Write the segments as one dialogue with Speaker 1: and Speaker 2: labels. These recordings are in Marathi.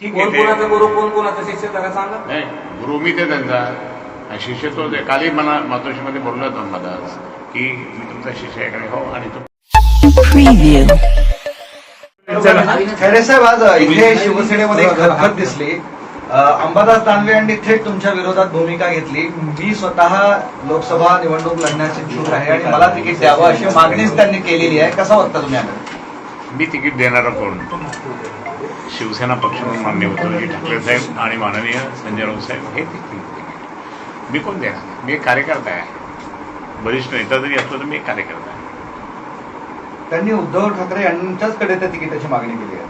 Speaker 1: ठीक
Speaker 2: कोण कोणाचा गुरु कोण कोणाचा शिष्य जरा सांगा.
Speaker 1: नाही, गुरु मी ते त्यांचा शिष्य तो ते. कालही मला मातोश्रीमध्ये बोललो होतो मला की मी तुमचा शिष्य आहे का. हो. आणि
Speaker 3: खैरे साहेब, आज इथे शिवसेनेमध्ये खतखत दिसली. अंबादास दानवे यांनी थेट तुमच्या विरोधात भूमिका घेतली. मी स्वतः लोकसभा निवडणूक लढण्यास इच्छुक आहे आणि मला तिकीट द्यावं अशी मागणीच त्यांनी केलेली आहे. कसा वाटतं तुम्ही?
Speaker 1: मी तिकीट देणारा कोण? शिवसेना पक्ष म्हणून मान्य उद्धवजी ठाकरे साहेब आणि माननीय संजय राऊत साहेब हे तिकीट. मी कोण देणार? मी एक कार्यकर्ता आहे. वरिष्ठ नेता जरी असलो तर मी एक कार्यकर्ता आहे.
Speaker 3: त्यांनी उद्धव ठाकरे यांच्याचकडे त्या तिकिटाची मागणी केली आहे.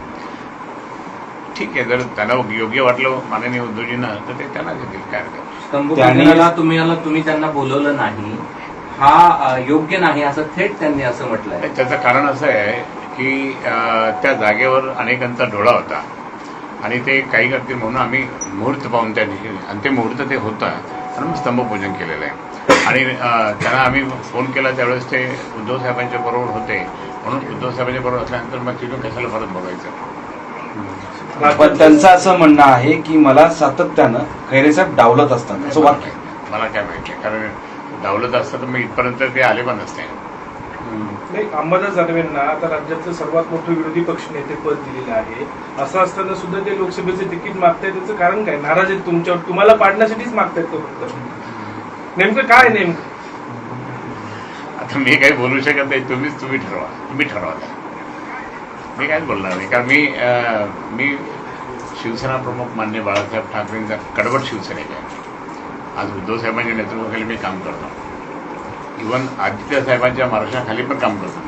Speaker 1: ठीक आहे, जर त्यांना योग्य वाटलं माननीय उद्धवजींना तर ते त्यांना देतील. काय
Speaker 2: तुम्ही त्यांना बोलवलं नाही, हा योग्य नाही असं थेट त्यांनी असं म्हटलंय.
Speaker 1: त्याचं कारण असं आहे की त्या जागेवर अनेकांचा डोळा होता आणि ते काही करतील म्हणून आम्ही मुहूर्त पाहून त्या ठिकाणी, आणि ते मुहूर्त ते होता आणि मग स्तंभपूजन केलेलं आहे. आणि त्यांना आम्ही फोन केला त्यावेळेस ते उद्धव साहेबांच्या बरोबर होते, म्हणून उद्धव साहेबांच्या बरोबर असल्यानंतर मग तिथून कशाला परत बोलायचं.
Speaker 4: पण त्यांचं असं म्हणणं आहे की मला सातत्यानं खैरेसाहेब डावलत असतात असं वाटतं.
Speaker 1: मला काय माहिती आहे, कारण डावलत असतं तर मग इथपर्यंत ते आले पण नसते.
Speaker 5: नाही, अंबादास दानवेंना आता राज्यातलं सर्वात मोठं विरोधी पक्ष नेतेपद दिलेलं आहे. असं असताना सुद्धा ते लोकसभेचे तिकीट मागतायत. त्याचं कारण काय? नाराज आहेत तुमच्यावर? तुम्हाला पाडण्यासाठीच मागतायत तो फक्त? नेमकं काय नेमकं?
Speaker 1: आता मी काही बोलू शकत नाही. तुम्ही ठरवा. मी काहीच बोलणार नाही, कारण मी शिवसेना प्रमुख माननीय बाळासाहेब ठाकरेंचा कडवट शिवसैनिक आहे. आज उद्धव साहेबांच्या नेतृत्वाखाली मी काम करतो. इव्हन आदित्य साहेबांच्या मार्गदर्शनाखाली पण काम करतो.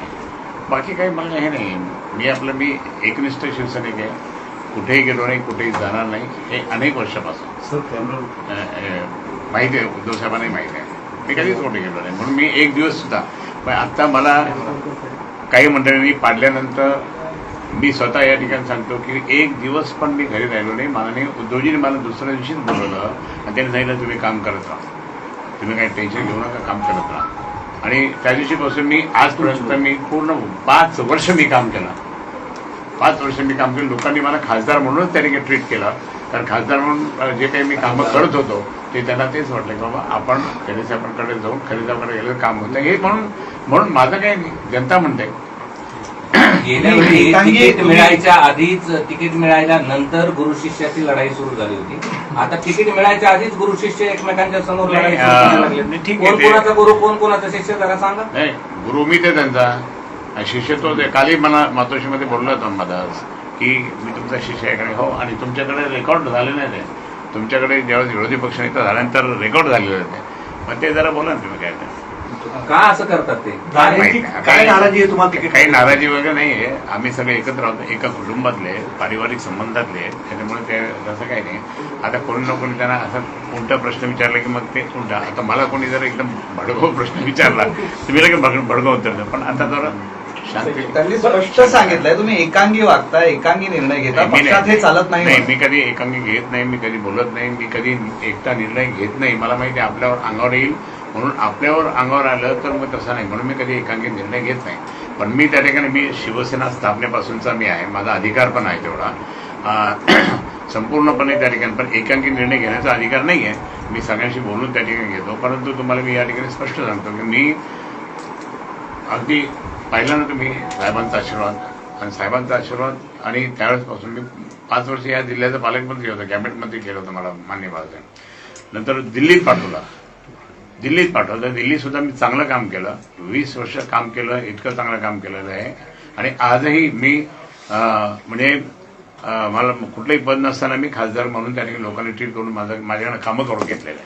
Speaker 1: बाकी काही मला हे नाही. मी एकनिष्ठ शिवसैनिक आहे. कुठेही गेलो नाही, कुठेही जाणार नाही. हे अनेक वर्षापासून माहिती आहे, उद्धव साहेबांनाही माहिती आहे. मी कधीच कुठे गेलो नाही, म्हणून मी एक दिवस सुद्धा. पण आत्ता मला काही मंडळींनी पाडल्यानंतर मी स्वतः या ठिकाणी सांगतो की एक दिवस पण मी घरी राहिलो नाही. माननीय उद्धवजीने मला दुसऱ्या दिवशीच बोलवलं आणि त्यांनी सांगितलं तुम्ही काम करत राहा, तुम्ही काही टेन्शन घेऊ नका, काम करत राहा. आणि त्या दिवशीपासून मी आजपर्यंत मी पूर्ण 5 वर्ष मी काम केलं. 5 वर्ष मी काम केलं. लोकांनी मला खासदार म्हणूनच त्या ठिकाणी ट्रीट केलं, कारण खासदार म्हणून जे काही मी कामं करत होतो ते त्यांना तेच वाटलं की बाबा आपण खैरेसाहेबांकडे जाऊन खैरेसाहेबांकडे गेलं काम होतं. हे म्हणून माझं काही नाही, जनता म्हणते.
Speaker 2: गेल्या वेळी तिकीट मिळायच्या आधीच, तिकीट मिळायच्या नंतर गुरु शिष्याची लढाई सुरू झाली होती. आता तिकीट मिळायच्या आधीच गुरु शिष्य एकमेकांच्या समोर लढाई सुरू करायला लागले.
Speaker 1: ठीक
Speaker 2: कोण कोणाचा गुरु कोण कोणाचा शिष्य जरा सांगा.
Speaker 1: नाही, गुरु मी ते त्यांचा शिष्य तो ते. कालही मला मातोश्रीमध्ये बोललो होतो अंबादास की मी तुमचा शिष्य आहे का. हो. आणि तुमच्याकडे रेकॉर्ड झाले नाही ते. तुमच्याकडे ज्यावेळेस विरोधी पक्षनेता झाल्यानंतर रेकॉर्ड झालेलं ते. मग ते जरा बोला ना तुम्ही काय ते.
Speaker 2: का असं करतात ते?
Speaker 3: काय नाराजी आहे तुम्हाला? तिकीट
Speaker 1: काही नाराजी वगैरे नाही आहे. आम्ही सगळे एकत्र आहोत, एका कुटुंबातले, पारिवारिक संबंधातले आहेत. त्याच्यामुळे ते तसं काही नाही. आता कोणी ना कोणी त्यांना असा उलटा प्रश्न विचारला की मग ते उलटा. आता मला कोणी जर एकदम भडकाऊ प्रश्न विचारला तर मी लगेच भडकाऊ उत्तर द्या. पण आता जरा शांती.
Speaker 3: त्यांनी स्पष्ट सांगितलंय तुम्ही एकांगी वागता, एकांगी निर्णय घेता, पक्षात हे चालत नाही.
Speaker 1: मी कधी एकांगी घेत नाही, मी कधी बोलत नाही, मी कधी एकटा निर्णय घेत नाही. मला माहिती आहे आपल्यावर अंगावर येईल, म्हणून आपल्यावर अंगावर आलं तर मग तसं नाही. म्हणून मी कधी एकांगी निर्णय घेत नाही. पण मी त्या ठिकाणी मी शिवसेना स्थापनेपासूनचा मी आहे, माझा अधिकार पण आहे तेवढा संपूर्णपणे त्या ठिकाणी. पण एकांगी निर्णय घेण्याचा अधिकार नाही आहे. मी सगळ्यांशी बोलून त्या ठिकाणी घेतो. परंतु तुम्हाला मी या ठिकाणी स्पष्ट सांगतो की मी अगदी पाहिलं ना तुम्ही साहेबांचा आशीर्वाद, आणि साहेबांचा आशीर्वाद, आणि त्यावेळेसपासून मी 5 वर्ष या जिल्ह्याचा पालकमंत्री होतो, कॅबिनेट मंत्री केलं होतं मला मान्य बाळासाहेब. नंतर दिल्लीत पाठवलं. दिल्लीत सुद्धा मी चांगलं काम केलं. 20 वर्ष काम केलं. इतकं चांगलं काम केलेलं आहे. आणि आजही मी म्हणजे मला कुठलंही पद नसताना मी खासदार म्हणून त्याने लोकांनी ट्रीट करून माझ्याकडे कामं करून घेतलेलं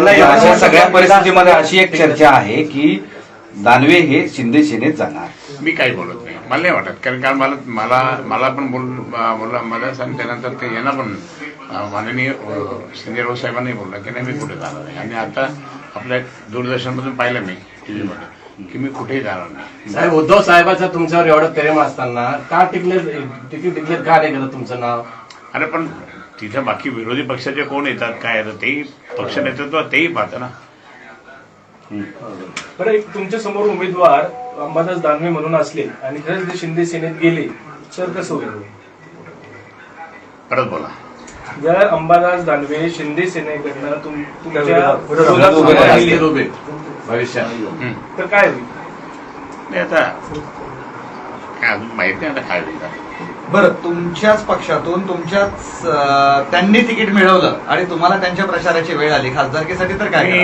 Speaker 1: आहे.
Speaker 4: अशा सगळ्या परिस्थितीमध्ये अशी एक चर्चा आहे की दानवे हे शिंदे सेनेत जाणार.
Speaker 1: मी काही बोलत नाही, मला नाही वाटत. कारण मला पण मला सांगितल्यानंतर ते यांना पण माननीय संजय राऊत साहेबांनी बोललं की नाही मी कुठे जाणार नाही. आणि आता आपल्या दूरदर्शनमधून पाहिलं मी टीव्हीमध्ये की मी कुठेही जाणार नाही.
Speaker 6: साहेब, उद्धव साहेबांचं तुमच्यावर एवढं प्रेम असताना का तिकीट डिक्लेअर का नाही केलं तुमचं नाव?
Speaker 1: अरे पण तिथे बाकी विरोधी पक्षाचे कोण येतात काय येतात तेही पक्ष नेतृत्व तेही पाहतं ना.
Speaker 5: बरं, एक तुमच्या समोर उमेदवार अंबादास दानवे म्हणून असले आणि खरंच ते शिंदे सेनेत गेले तर कसं होईल?
Speaker 1: परत बोला.
Speaker 5: जर अंबादास दानवे शिंदे सेनेकडनं तुमच्या
Speaker 3: विरोधात
Speaker 5: विरोधात
Speaker 6: उभे
Speaker 5: सभा
Speaker 6: राहिले
Speaker 5: केली,
Speaker 6: उभे भविष्यात.
Speaker 5: तर काय होईल?
Speaker 1: नाही आता काय अजून माहित नाही आता काय होईल.
Speaker 3: बरं, तुमच्याच पक्षातून त्यांनी तिकीट मिळवलं आणि तुम्हाला त्यांच्या प्रचाराची वेळ आली खासदारकीसाठी, तर काय कराल?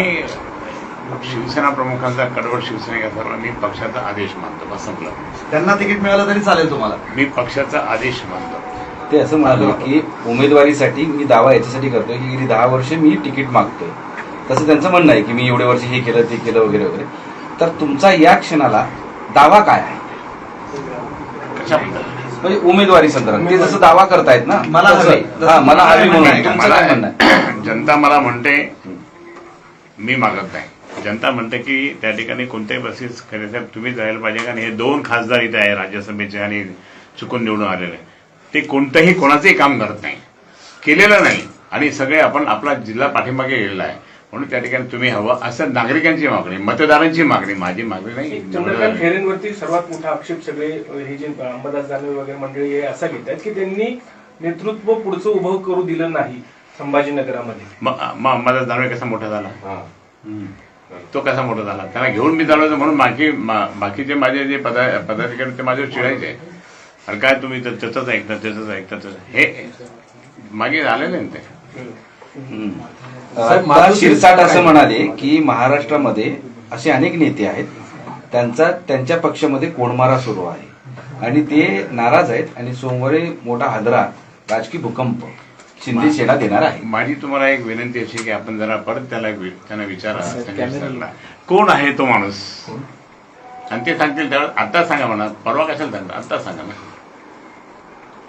Speaker 1: मी शिवसेना प्रमुखांचा कडवट शिवसैनिक असल्यामुळे मी पक्षाचा आदेश मानतो. बस संपलं.
Speaker 3: त्यांना तिकीट मिळालं तरी चालेल तुम्हाला?
Speaker 1: मी पक्षाचा आदेश मानतो.
Speaker 4: ते असं म्हणाले की उमेदवारीसाठी मी दावा याच्यासाठी करतोय की गेली 10 वर्ष मी तिकीट मागतोय, तसं त्यांचं म्हणणं आहे की मी एवढे वर्ष हे केलं ते केलं वगैरे वगैरे. तर तुमचा या क्षणाला दावा काय आहे
Speaker 1: कशाबद्दल?
Speaker 4: म्हणजे उमेदवारी संदर्भात ते जसं दावा करतायत ना,
Speaker 3: मला
Speaker 4: तसं-
Speaker 3: हवी.
Speaker 4: हा, मला हवी म्हणून
Speaker 3: मला-
Speaker 4: तुमचं काय म्हणणं आहे?
Speaker 1: जनता मला म्हणते, मी मागत नाही. जनता म्हणते की त्या ठिकाणी कोणत्याही बसीस खरे साहेब तुम्ही जायला पाहिजे. कारण हे 2 खासदार इथे आहे राज्यसभेचे आणि चुकून निवडून आलेले, ते कोणतंही कोणाचंही काम करत नाही, केलेलं नाही, आणि सगळे आपण आपला जिल्हा पाठीमागे गेलेला आहे. म्हणून त्या ठिकाणी तुम्ही हवं असं नागरिकांची मागणी, मतदारांची मागणी, माझी मागणी नाही.
Speaker 5: चंद्रकांत खैरेंवरती सर्वात मोठा आक्षेप सगळे हे जे अंबादास दानवे वगैरे मंडळी हे असा घेतात की त्यांनी नेतृत्व पुढचं उभं करू दिलं नाही संभाजीनगरामध्ये.
Speaker 1: मग अंबादास दानवे कसा मोठा झाला?
Speaker 6: हा.
Speaker 1: तो कसा मोठा झाला? त्याला घेऊन मी चालवतो म्हणून बाकीचे माझे जे पदाधिकारी ते माझ्यावर चिडायचे, अरे काय तुम्ही तर त्याचंच ऐकता त्याचंच ऐकता हे मागे झालेलं आहे ते.
Speaker 4: आता शिरसाट असं म्हणाले की महाराष्ट्रामध्ये असे अनेक नेते आहेत, त्यांच्या पक्षामध्ये कोणमारा सुरू आहे आणि ते नाराज आहेत आणि सोमवारी मोठा हादरा, राजकीय भूकंप शिंदे सेना देणार आहे.
Speaker 1: माझी तुम्हाला एक विनंती अशी की आपण जरा परत त्यांना विचारा, त्यांना कोण आहे तो माणूस, आणि ते सांगतील त्यावेळेस. आता सांगा म्हणा, परवा कशाला सांगता, आता सांगा ना.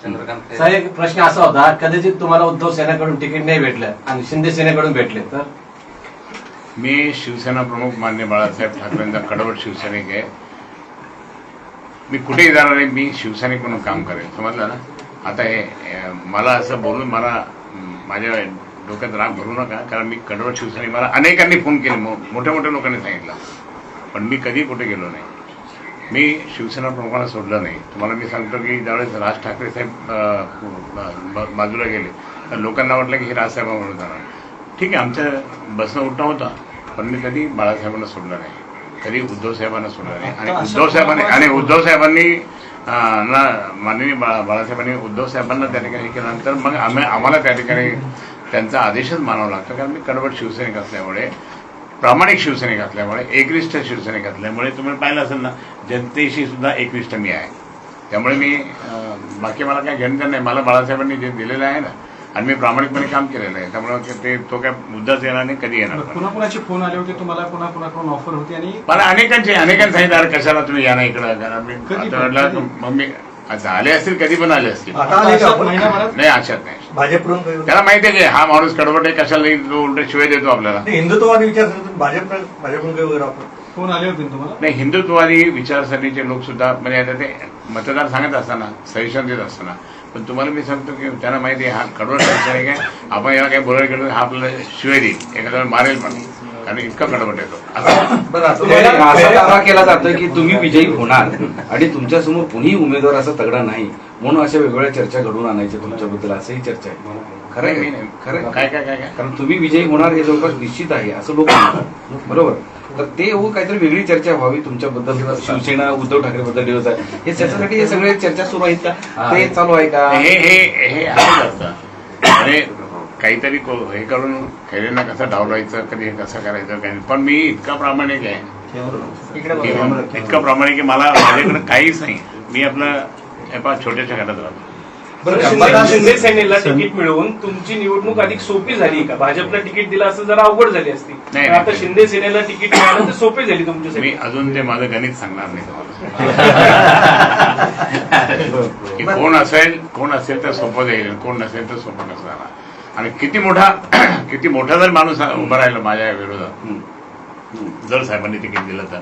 Speaker 2: चंद्रकांत खैरे.
Speaker 6: साहेब, एक प्रश्न असा होता, कदाचित तुम्हाला उद्धव सेनेकडून तिकीट नाही भेटलं आणि शिंदे सेनेकडून भेटले तर?
Speaker 1: मी शिवसेना प्रमुख मान्य बाळासाहेब ठाकरेंचा कडवट शिवसैनिक आहे. मी कुठेही जाणार नाही, मी शिवसैनिक म्हणून काम करेन, समजलं ना. आता हे मला असं बोलून माझ्या डोक्यात राग भरू नका, कारण मी कडवट शिवसैनिक. मला अनेकांनी फोन केले, मोठ्या मोठ्या लोकांनी सांगितलं, पण मी कधी कुठे गेलो नाही. मी शिवसेना प्रमुखांना सोडलं नाही. तुम्हाला मी सांगतो की ज्यावेळेस राज ठाकरे साहेब बाजूला गेले तर लोकांना वाटलं की हे राजसाहेबांकडून जाणार. ठीक आहे, आमच्या बसणं उठणं होता, पण मी कधी बाळासाहेबांना सोडलं नाही, कधी उद्धव साहेबांना सोडलं नाही. आणि उद्धव साहेबांनी माननीय बाळासाहेबांनी उद्धव साहेबांना त्या ठिकाणी केल्यानंतर मग आम्हाला त्या ठिकाणी त्यांचा आदेशच मानावा लागतो. कारण मी कडवट शिवसैनिक असल्यामुळे, प्रामाणिक शिवसैनिक असल्यामुळे, एकनिष्ठ शिवसैनिक असल्यामुळे, तुम्ही पाहिलं असेल ना, जनतेशी सुद्धा एकनिष्ठ मी आहे. त्यामुळे मी बाकी मला काय घेणं नाही. मला बाळासाहेबांनी जे दिलेलं आहे ना, आणि मी प्रामाणिकपणे काम केलेलं आहे, त्यामुळे तो काय मुद्दाच येणार नाही, कधी येणार नाही.
Speaker 7: पुन्हा कुणाचे फोन आले होते तुम्हाला, पुन्हा ऑफर होती आणि
Speaker 1: मला अनेकांनी सांगितलं, अरे कशाला तुम्ही या ना इकडं. कारण मी आता म्हटलं, मग मी आता आले असतील, कधी पण आले असतील,
Speaker 3: आता आले का आपण?
Speaker 7: महिन्याभरात
Speaker 1: नाही अशात नाही.
Speaker 3: भाजपकडून
Speaker 1: त्याला माहिती आहे की हा माणूस कडवट आहे, कशाला तो उलट शिवाय देतो आपल्याला.
Speaker 3: हिंदुत्ववादी विचारसरणीतून भाजपकडून काही वगैरे आपण
Speaker 7: फोन आले होते तुम्हाला?
Speaker 1: नाही, हिंदुत्ववादी विचारसरणीचे लोक सुद्धा, म्हणजे आता ते मतदार सांगत असताना, सजेशन देत असताना, पण तुम्हाला मी सांगतो की त्यांना माहिती आहे हा कडवट शिवसैनिक आहे, आपण याला काही बोलायला गेलो हा आपल्याला शिवाय देईल, एखाद्या मारेल पण, कारण इतका कडवट येतो.
Speaker 4: असा दावा केला जातोय की तुम्ही विजयी होणार आणि तुमच्यासमोर कुणीही उमेदवार असा तगडा नाही, म्हणून अशा वेगवेगळ्या चर्चा घडवून आणायच्या तुमच्याबद्दल, असंही चर्चा आहे. खरं आहे, खरं
Speaker 1: काय काय काय काय
Speaker 4: कारण तुम्ही विजयी होणार हे जवळपास निश्चित आहे असं लोक म्हणतात, बरोबर. तर ते काहीतरी वेगळी चर्चा व्हावी तुमच्याबद्दल, शिवसेना उद्धव ठाकरे बद्दल होत आहे, हे त्याच्यासाठी हे सगळे चर्चा सुरू आहेत का, ते चालू आहे का?
Speaker 1: हे असं असतं. आणि काहीतरी हे करून खैरेंना कसं डावलायचं, कधी हे कसं करायचं काही. पण मी इतका प्रामाणिक आहे, इतका प्रामाणिक आहे, मला माझ्याकडे काहीच नाही. मी आपलं छोट्याशा घरात राहतो.
Speaker 5: शिंदे सेनेला तिकीट मिळवून तुमची निवडणूक अधिक सोपी झाली का? भाजपला तिकीट दिलं असं जरा अवघड झाली असती,
Speaker 1: नाही.
Speaker 5: आता शिंदे सेनेला तिकीट मिळालं तर सोपी झाली तुमच्यासाठी.
Speaker 1: मी अजून ते माझं गणित सांगणार नाही की कोण असेल तर सोपं जाईल, कोण नसेल तर सोपं नसणार. आणि किती मोठा जर माणूस उभा राहिला माझ्या विरोधात, जर साहेबांनी तिकीट दिलं तर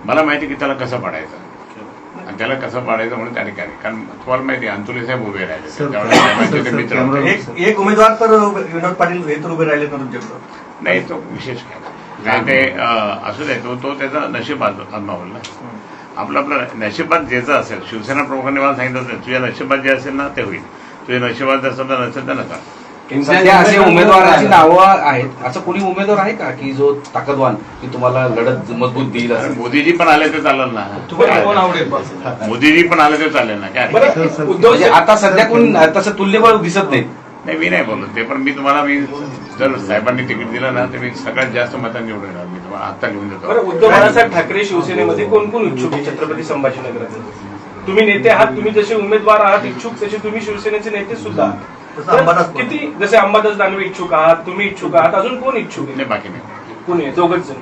Speaker 1: मला माहिती की त्याला कसं पाडायचं आणि त्याला कसं पाडायचं म्हणून त्या ठिकाणी. कारण तुम्हाला माहिती आहे अंतुले साहेब उभे राहिले, त्यावेळेस ते मित्र होते.
Speaker 3: एक उमेदवार तर विनोद पाटील हे तर उभे राहिले ना तुमच्याकडं?
Speaker 1: नाही, तो विशेष काय ते असू दे, तो त्याचा नशीब आजमावला ना. आपलं नशिबात ज्याचं असेल, शिवसेना प्रमुखांनी मला सांगितलं तुझ्या नशिबात जे असेल ना ते होईल. तुझ्या नशिबात जर समजा नसेल तर नका.
Speaker 4: सध्या असे उमेदवारांची नावं आहेत, असं कोणी उमेदवार आहे का की जो ताकदवान की तुम्हाला लढत मजबूत देईल
Speaker 1: अरे
Speaker 4: असं?
Speaker 1: मोदीजी पण आले तर चालेल ना.
Speaker 3: तुम्हाला कोण आवडेल?
Speaker 1: मोदीजी पण आले तर चालेल ना. काय
Speaker 5: बरं, उद्धव
Speaker 4: म्हणजे आता सध्या कोणी तसं तुल्यबळ दिसत नाही.
Speaker 1: नाही, मी नाही बोलत ते, पण मी जर साहेबांनी तिकीट दिलं ना तर मी सगळ्यात जास्त मतांनी निवडून येणार. मी तुम्हाला आता लिहून
Speaker 5: बरं,
Speaker 1: देतो.
Speaker 5: उद्धव बाळासाहेब ठाकरे शिवसेनेमध्ये कोण कोण इच्छुक आहे छत्रपती संभाजीनगरात? तुम्ही नेते आहात, तुम्ही जसे उमेदवार आहात इच्छुक, तसे तुम्ही शिवसेनेचे नेते सुद्धा आहात. तर किती, जसे अंबादास दानवे इच्छुक आहात, तुम्ही इच्छुक आहात, अजून कोण इच्छुक आहे?
Speaker 1: नाही, बाकी नाही.
Speaker 5: कोणी आहे? दोघच जण.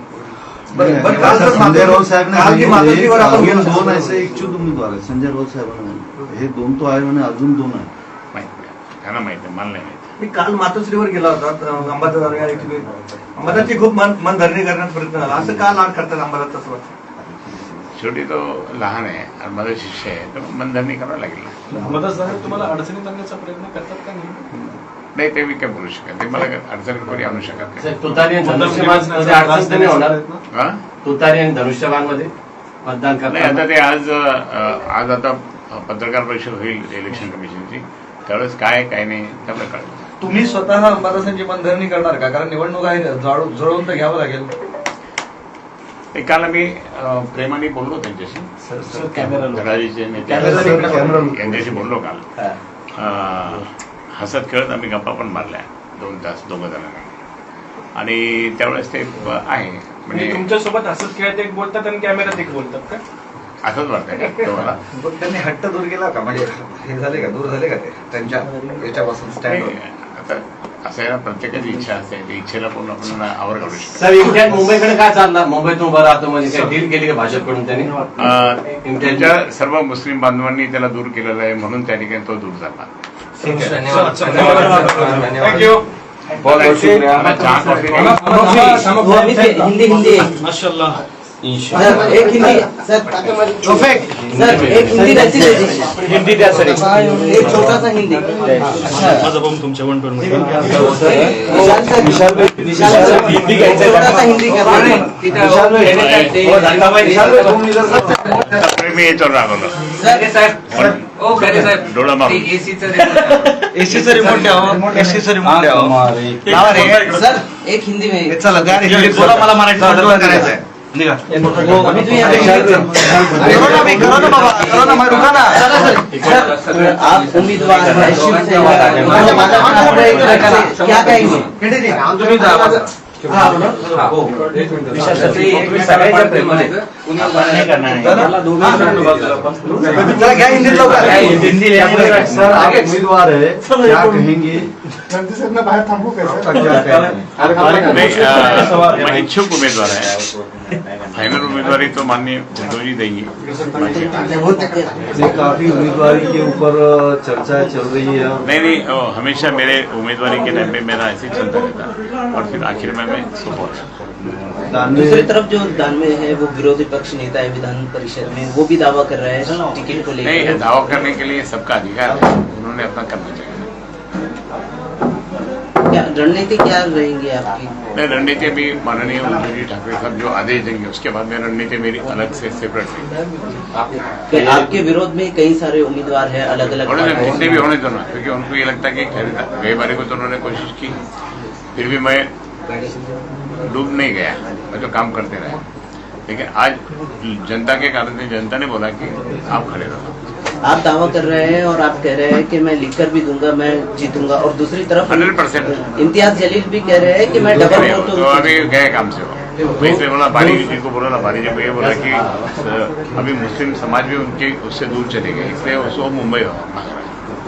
Speaker 3: बरं, काल जर
Speaker 8: संजय राऊत साहब ने
Speaker 3: काल की मातोश्रीवर आपण
Speaker 8: अजून
Speaker 3: गेलो
Speaker 8: दोन ऐसे इच्छुक उमेदवार आहेत. संजय राऊत साहेबांना हे दोन तो आहे आणि अजून दोन आहे.
Speaker 1: माहिती नाही, त्यांना माहिती आहे, मला नाही माहिती.
Speaker 3: मी काल मातोश्रीवर गेला होता. अंबादास दानवे अंबादासची खूप मनधरणी करण्याचा प्रयत्न झाला. असं का लाड करतात अंबादास? तसं वाटतं
Speaker 1: शेवटी तो लहान आहे आणि माझा शिष्य आहे, तर मनधरणी करावं लागेल.
Speaker 7: अंबादास दानवे तुम्हाला अडचणीत आणण्याचा प्रयत्न करतात का नाही?
Speaker 1: नाही, ते मी काय बोलू शकत ते मला अडचण कोणी आणू शकत नाही.
Speaker 6: तुतारी आणि धनुष्यबाणमध्ये अडचण तर नाही होणार?
Speaker 1: हा?
Speaker 6: तुतारी आणि धनुष्यबाणमध्ये मतदान
Speaker 1: नाही,
Speaker 6: करताना
Speaker 1: आता ते आज आता पत्रकार परिषद होईल इलेक्शन कमिशनची, त्यावेळेस काय नाही त्यामुळे कळेल.
Speaker 3: तुम्ही स्वतः अंबादासांची मनधरणी करणार का? कारण निवडणूक आहे, जुळवून तर घ्यावं लागेल.
Speaker 1: ते काल मी प्रेमाने बोललो त्यांच्याशी, धडाडीचे नेते यांच्याशी बोललो काल. हसत खेळत आम्ही गप्पा पण मारल्या 2 तास दोघं जणांना. आणि त्यावेळेस ते आहे
Speaker 5: म्हणजे तुमच्यासोबत हसत खेळत एक बोलतात आणि कॅमेऱ्यात एक बोलतात का?
Speaker 1: असंच वाटतंय का तुम्हाला?
Speaker 3: पण त्यांनी हट्ट दूर केला का? म्हणजे हे झाले का, दूर झाले का ते त्यांच्या याच्यापासून स्टँड?
Speaker 1: आता असं आहे ना, प्रत्येकाची इच्छा असते, त्या इच्छेला पण आपण आवर काढू शकतो.
Speaker 6: सर इंडियात मुंबईकडे काय चालणार? मुंबईतून उभं राहतो म्हणजे काय डील केली का भाजपकडून त्यांनी?
Speaker 1: त्यांच्या सर्व मुस्लिम बांधवांनी त्याला दूर केलेलं आहे, म्हणून त्या ठिकाणी तो दूर झाला.
Speaker 5: थँक्यू.
Speaker 4: बहुत बहुत शुक्रिया.
Speaker 1: मला चहा कॉफी
Speaker 9: हिंदी हिंदी
Speaker 7: माशाल्लाह.
Speaker 9: सर एक हिंदी सर सर एक हिंदी रहती है
Speaker 6: हिंदी द्या सर.
Speaker 9: एक छोटा सा हिंदी
Speaker 7: माझा भाऊ तुमच्या वन टोन
Speaker 9: विशाल सर
Speaker 6: हिंदी घ्यायचं
Speaker 9: छोटा सा हिंदी
Speaker 1: मी याच्यावर रागवलो.
Speaker 9: सर
Speaker 1: डोळा मारून
Speaker 3: एसीचं रिमोट द्यावं, एसीचं रिमोट द्यावं.
Speaker 9: सर एक हिंदी में
Speaker 3: चला त्या हिंदीत बोला, मला मराठी करायचं आहे. निघा.
Speaker 9: अभी तो यहाँ
Speaker 3: करो ना बाबा, करो ना, मैं रुका ना.
Speaker 9: सर आप उम्मीदवार हैं शिवसेना, क्या कहेंगे?
Speaker 3: चला घ्या हिंदीत लवकर.
Speaker 8: सर आप उम्मीदवार है, क्या कहेंगे?
Speaker 1: मैं इच्छुक उमेदवार है. फाइनल उम्मीदवारी तो माननीय उद्धवजी देंगे.
Speaker 8: ये काफी उम्मीदवारी के ऊपर चर्चा चल रही है.
Speaker 1: नहीं, हमेशा मेरे उम्मीदवारी के टाइम में मेरा ऐसे ही चलता रहता है और फिर आखिर में मैं सपोर्ट.
Speaker 9: दूसरी तरफ जो दानवे है वो विरोधी पक्ष नेता है विधान परिषद में, वो भी दावा कर रहे हैं टिकट को
Speaker 1: नहीं,
Speaker 9: लेकर.
Speaker 1: दावा करने के लिए सबका अधिकार है, उन्होंने अपना करना चाहिए.
Speaker 9: क्या रणनीति क्या रहेंगी आपकी?
Speaker 1: नहीं, रणनीति भी माननीय उद्धवजी ठाकरे साहब जो आदेश देंगे उसके बाद में रणनीति मेरी अलग से सेपरेट रहेगी.
Speaker 9: आपके विरोध में कई सारे उम्मीदवार हैं अलग अलग
Speaker 1: उनसे भी होने दो ना, क्योंकि उनको ये लगता है कि गई बारी को तो उन्होंने कोशिश की, फिर भी मैं डूब नहीं गया, मैं तो काम करते रहे. लेकिन आज जनता के कारण से जनता ने बोला कि आप खड़े रहो.
Speaker 9: आप दावा कर रहे हैं और आप कह रहे हैं कि मैं लिखकर भी दूंगा, मैं जीतूंगा, और दूसरी तरफ
Speaker 1: 100%
Speaker 9: इम्तियाज जलील भी कह रहे हैं कि मैं डबल वोट
Speaker 1: तो अभी गए काम से वो. वैसे बोला बारी जी को बोला ना, बारी जी को ये बोला कि अभी मुस्लिम समाज भी उनके उससे दूर चले गए, इसलिए उसको मुंबई मांग रहा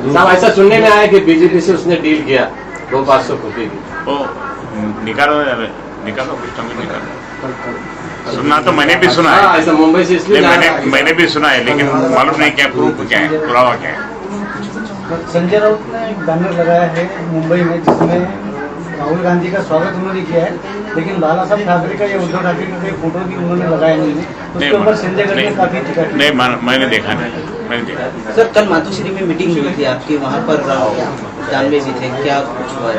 Speaker 1: है.
Speaker 6: साहब ऐसा सुनने में आया कि बीजेपी से उसने डील किया 2-500 कोटी की.
Speaker 1: वो निकालो कुछ तो निकालो. सुनना तो मैंने भी सुना
Speaker 6: हाँ,
Speaker 1: है,
Speaker 6: ऐसा मुंबई से इसलिए
Speaker 1: मैंने भी सुना है, लेकिन मालूम नहीं क्या प्रूफ क्या है, पुरावा क्या है.
Speaker 10: संजय राउत ने एक बैनर लगाया है मुंबई में जिसमें राहुल गांधी का स्वागत उन्होंने किया है, लेकिन बाला साहब ठाकरे का या उद्धव ठाकरे का कोई फोटो भी उन्होंने लगाया नहीं है. उसके ऊपर संजय गांधी ने काफी टीका की.
Speaker 1: नहीं, मैंने देखा नहीं, मैंने देखा.
Speaker 9: सर कल मातोश्री में मीटिंग हुई थी आपकी, वहाँ पर दानवे भी थे, क्या कुछ हुआ है?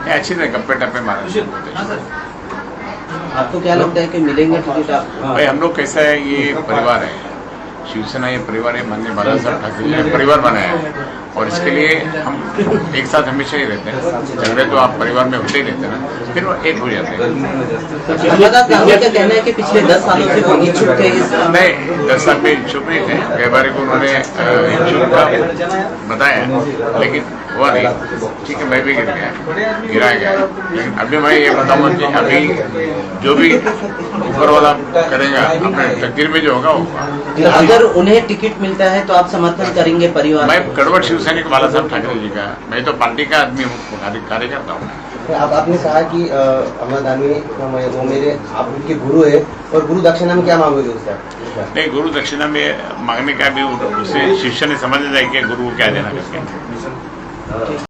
Speaker 1: अच्छी तरह गप्पे टप्पे मारे.
Speaker 9: आपको क्या लगता है कि मिलेंगे टिकट आप?
Speaker 1: भाई हम लोग कैसा है, ये परिवार है, शिवसेना ये परिवार है, माननीय बाला साहब ठाकरे ने परिवार बनाया है. और इसके लिए हम एक साथ हमेशा ही रहते हैं। झगड़े तो आप परिवार में होते ही रहते हैं ना, फिर वो एक हो जाते हैं।
Speaker 9: अंबादास दानवे का कहना है कि पिछले 10 सालों से वो इच्छुक थे
Speaker 1: नहीं, 10 साल में इच्छुक नहीं थे, कई बार को उन्होंने इच्छुक का बताया, लेकिन हुआ नहीं। ठीक है, मैं भी गिराया गया, लेकिन अभी मैं ये बताऊंगा कि अभी जो भी ऊपर वाला करेगा अपने तकदीर में जो होगा वो।
Speaker 9: अगर उन्हें टिकट मिलता है तो आप समर्थन करेंगे परिवार?
Speaker 1: मैं कड़वट शिवसैनिक बाला साहब ठाकरे जी का, मैं तो पार्टी का आदमी हूँ, कार्यकर्ता हूँ।
Speaker 11: अब आपने कहा कि अमर दानवे वो मेरे आप उनके गुरु है, और गुरु दक्षिणा में क्या मांगोगे उसका?
Speaker 1: नहीं, गुरु दक्षिणा में मांगने का भी उससे शिष्य ने समझ जाए कि गुरु को क्या देना करके।